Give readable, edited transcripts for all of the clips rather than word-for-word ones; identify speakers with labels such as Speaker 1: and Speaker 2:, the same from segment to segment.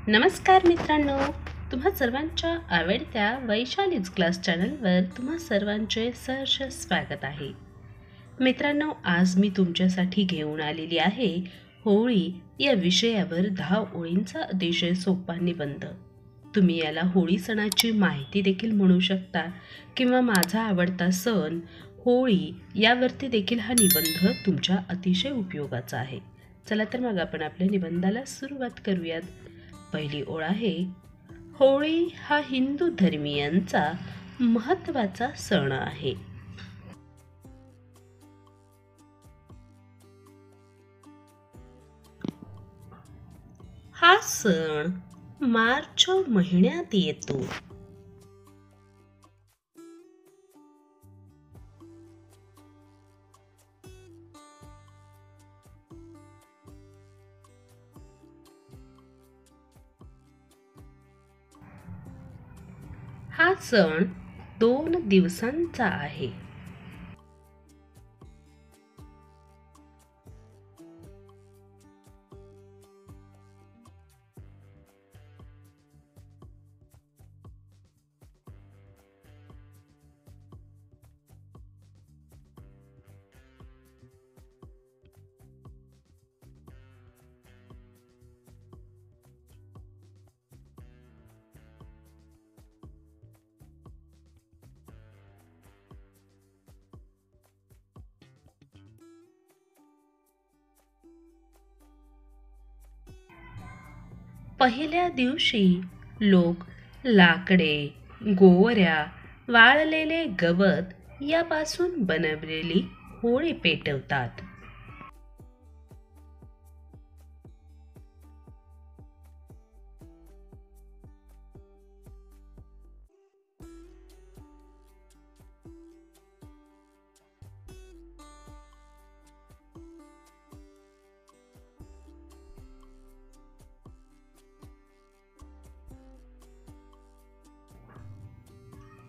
Speaker 1: नमस्कार मित्रांनो, तुम्हा सर्वांच्या आवडत्या वैशालीज क्लास चॅनलवर तुम्हा सर्वांचे सहर्ष स्वागत आहे. मित्रांनो, आज मी तुमच्यासाठी घेऊन आलेली आहे होळी या विषयावर 10 ओळींचा अतिशय सोपा निबंध. तुम्ही याला होळी सणाची माहिती देखील म्हणू शकता किंवा माझा आवडता सण होळी यावरती देखील हा निबंध तुमच्या अतिशय उपयोगाचा आहे. चला तर मग आपण आपल्या निबंधाला सुरुवात करूयात. पहिली ओळ आहे, होळी हा हिंदू धर्मीयांचा महत्त्वाचा सण आहे. हा सण मार्च महिन्यात येतो. हा सण 2 दिवसांचा आहे. पहिल्या दिवशी लोक लाकडे, गोवऱ्या, वाळलेले गवत यापासून बनवलेली होळी पेटवतात.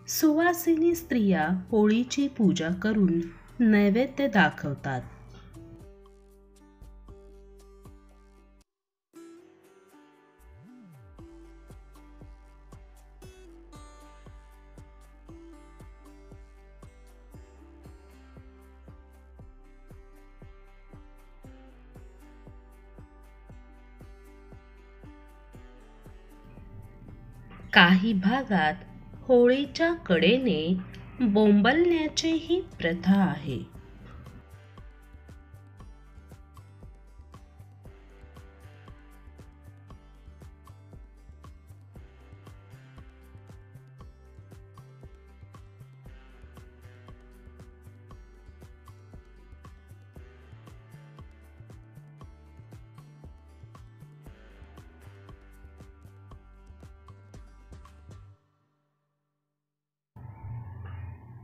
Speaker 1: सुवासिनी स्त्रिया होळीची पूजा करून नैवेद्य दाखवतात. काही भागात होळीच्या कडेने बोंबलण्याचीही प्रथा आहे.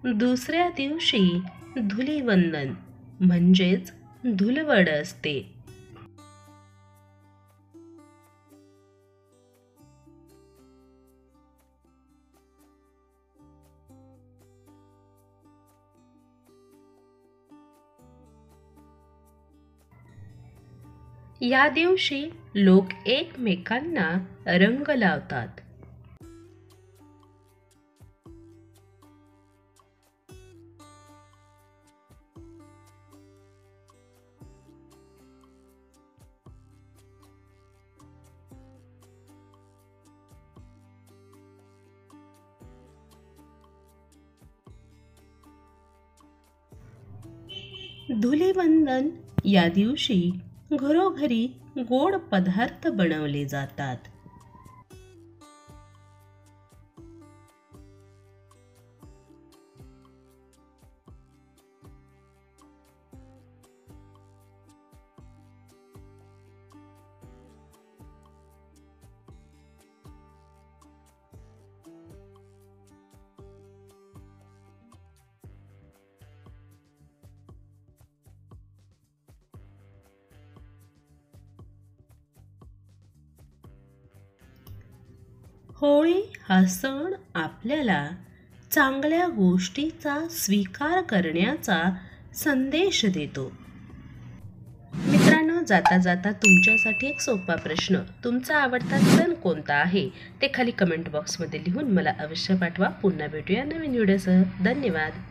Speaker 1: दुसऱ्या दिवशी धुलीवंदन म्हणजेच धुलवड असते. या दिवशी लोक एकमेकांना रंग लावतात. धुलीवंदन या दिवशी घरोघरी गोड पदार्थ बनवले जातात. होळी हा सण आपल्याला चांगल्या गोष्टीचा स्वीकार करण्याचा संदेश देतो. मित्रांनो, जाता जाता तुमच्यासाठी एक सोपा प्रश्न, तुमचा आवडता सण कोणता आहे ते खाली कमेंट बॉक्समध्ये लिहून मला अवश्य पाठवा. पुन्हा भेटूया नवीन व्हिडिओसह. धन्यवाद.